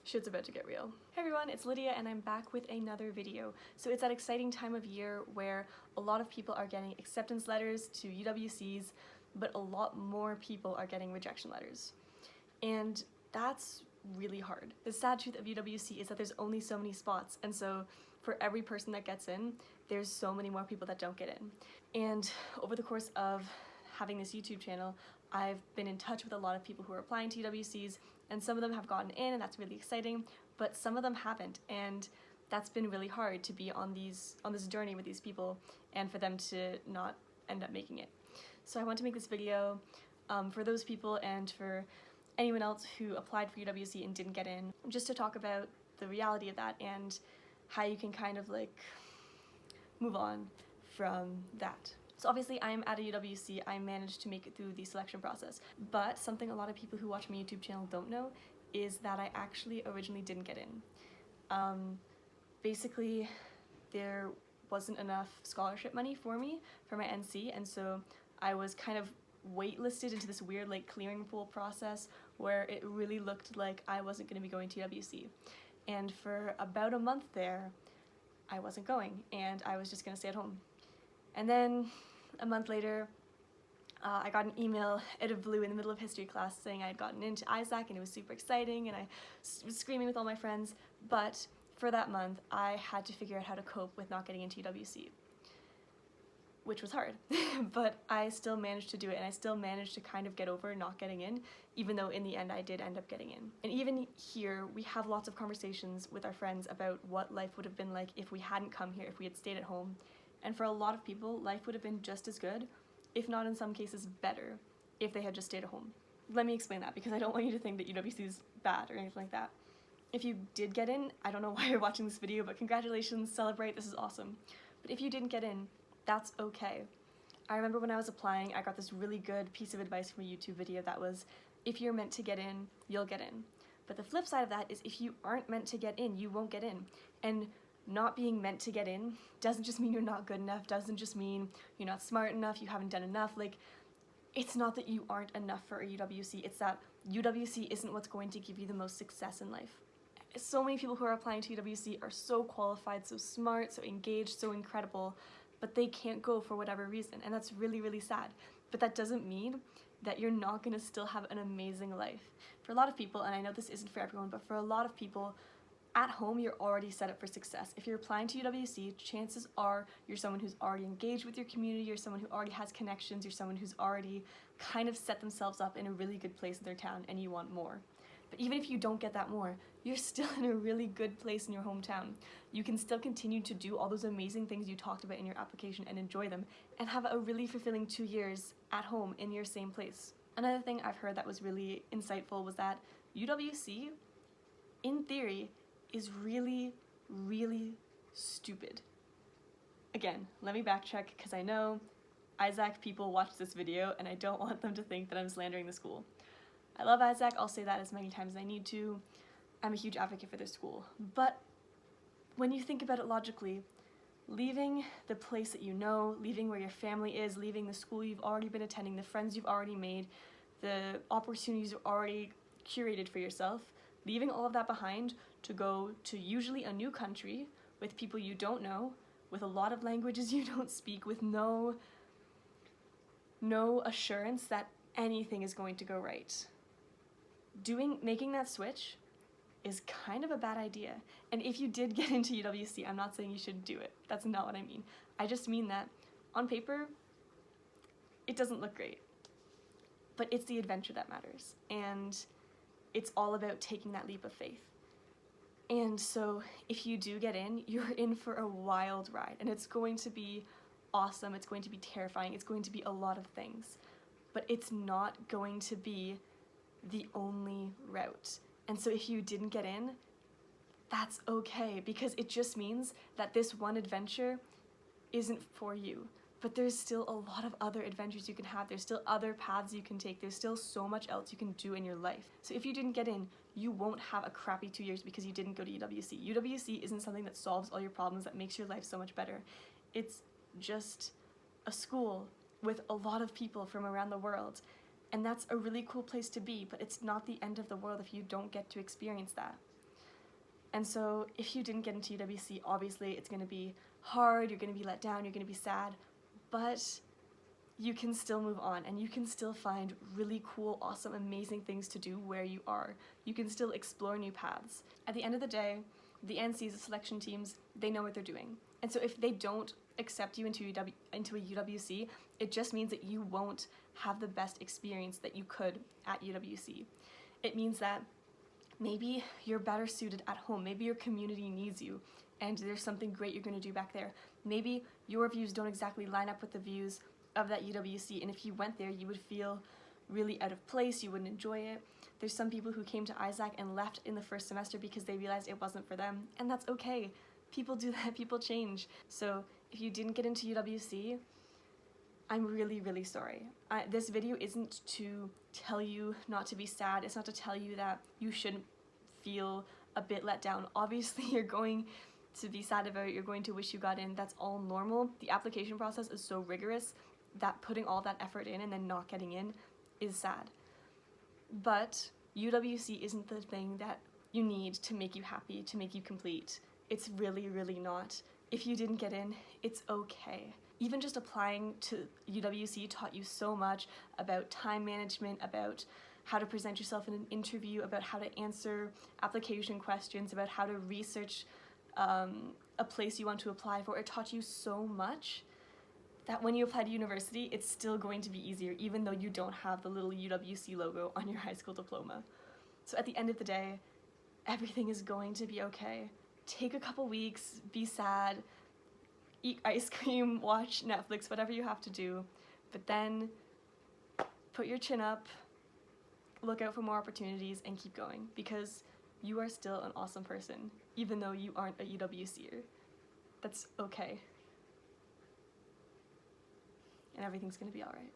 Shit's about to get real. Hey everyone, it's Lydia and I'm back with another video. So it's that exciting time of year where a lot of people are getting acceptance letters to UWCs, but a lot more people are getting rejection letters. And that's really hard. The sad truth of UWC is that there's only so many spots, and so for every person that gets in, there's so many more people that don't get in. And over the course of having this YouTube channel, I've been in touch with a lot of people who are applying to UWCs, and some of them have gotten in, and that's really exciting, but some of them haven't, and that's been really hard to be on this journey with these people and for them to not end up making it. So I want to make this video for those people and for anyone else who applied for UWC and didn't get in, just to talk about the reality of that and how you can kind of like move on from that. So obviously I'm at a UWC, I managed to make it through the selection process, but something a lot of people who watch my YouTube channel don't know is that I actually originally didn't get in. Basically, there wasn't enough scholarship money for me for my NC, and so I was kind of waitlisted into this weird like clearing pool process where it really looked like I wasn't going to be going to UWC. And for about a month there, I wasn't going, and I was just going to stay at home. And then a month later, I got an email out of blue in the middle of history class saying I had gotten into Isaac and it was super exciting, and I was screaming with all my friends, but for that month I had to figure out how to cope with not getting into UWC, which was hard. But I still managed to do it, and I still managed to kind of get over not getting in, even though in the end I did end up getting in. And even here, we have lots of conversations with our friends about what life would have been like if we hadn't come here, if we had stayed at home. And for a lot of people, life would have been just as good, if not in some cases better, if they had just stayed at home. Let me explain that, because I don't want you to think that UWC is bad or anything like that. If you did get in, I don't know why you're watching this video, but congratulations, celebrate, this is awesome. But if you didn't get in, that's okay. I remember when I was applying, I got this really good piece of advice from a YouTube video that was, if you're meant to get in, you'll get in. But the flip side of that is if you aren't meant to get in, you won't get in. And not being meant to get in doesn't just mean you're not good enough, doesn't just mean you're not smart enough, you haven't done enough. Like, it's not that you aren't enough for a UWC, it's that UWC isn't what's going to give you the most success in life. So many people who are applying to UWC are so qualified, so smart, so engaged, so incredible, but they can't go for whatever reason, and that's really, really sad. But that doesn't mean that you're not gonna still have an amazing life. For a lot of people, and I know this isn't for everyone, but for a lot of people, at home, you're already set up for success. If you're applying to UWC, chances are you're someone who's already engaged with your community, you're someone who already has connections, you're someone who's already kind of set themselves up in a really good place in their town, and you want more. But even if you don't get that more, you're still in a really good place in your hometown. You can still continue to do all those amazing things you talked about in your application and enjoy them, and have a really fulfilling 2 years at home in your same place. Another thing I've heard that was really insightful was that UWC, in theory, is really, really stupid. Again, let me backtrack, because I know Isaac people watch this video and I don't want them to think that I'm slandering the school. I love Isaac, I'll say that as many times as I need to. I'm a huge advocate for this school. But when you think about it logically, leaving the place that you know, leaving where your family is, leaving the school you've already been attending, the friends you've already made, the opportunities you've already curated for yourself, leaving all of that behind to go to usually a new country with people you don't know, with a lot of languages you don't speak, with no assurance that anything is going to go right. Making that switch is kind of a bad idea. And if you did get into UWC, I'm not saying you should do it. That's not what I mean. I just mean that on paper, it doesn't look great. But it's the adventure that matters. And it's all about taking that leap of faith. And so if you do get in, you're in for a wild ride, and it's going to be awesome, it's going to be terrifying, it's going to be a lot of things, but it's not going to be the only route. And so if you didn't get in, that's okay, because it just means that this one adventure isn't for you. But there's still a lot of other adventures you can have, there's still other paths you can take, there's still so much else you can do in your life. So if you didn't get in, you won't have a crappy 2 years because you didn't go to UWC. UWC isn't something that solves all your problems, that makes your life so much better. It's just a school with a lot of people from around the world, and that's a really cool place to be, but it's not the end of the world if you don't get to experience that. And so if you didn't get into UWC, obviously it's going to be hard, you're going to be let down, you're going to be sad, but you can still move on and you can still find really cool, awesome, amazing things to do where you are. You can still explore new paths. At the end of the day, the NCs, the selection teams, they know what they're doing. And so if they don't accept you into a UWC, it just means that you won't have the best experience that you could at UWC. It means that maybe you're better suited at home. Maybe your community needs you and there's something great you're going to do back there. Maybe your views don't exactly line up with the views of that UWC, and if you went there, you would feel really out of place, you wouldn't enjoy it. There's some people who came to Isaac and left in the first semester because they realized it wasn't for them, and that's okay. People do that, people change. So if you didn't get into UWC, I'm really, really sorry. This video isn't to tell you not to be sad. It's not to tell you that you shouldn't feel a bit let down. Obviously, you're going to be sad about it. You're going to wish you got in. That's all normal. The application process is so rigorous that putting all that effort in and then not getting in is sad. But UWC isn't the thing that you need to make you happy, to make you complete. It's really, really not. If you didn't get in, it's okay. Even just applying to UWC taught you so much about time management, about how to present yourself in an interview, about how to answer application questions, about how to research a place you want to apply for. It taught you so much that when you apply to university, it's still going to be easier, even though you don't have the little UWC logo on your high school diploma. So at the end of the day, everything is going to be okay. Take a couple weeks, be sad, eat ice cream, watch Netflix, whatever you have to do, but then put your chin up, look out for more opportunities, and keep going, because you are still an awesome person, even though you aren't a UWCer. That's okay. And everything's gonna be alright.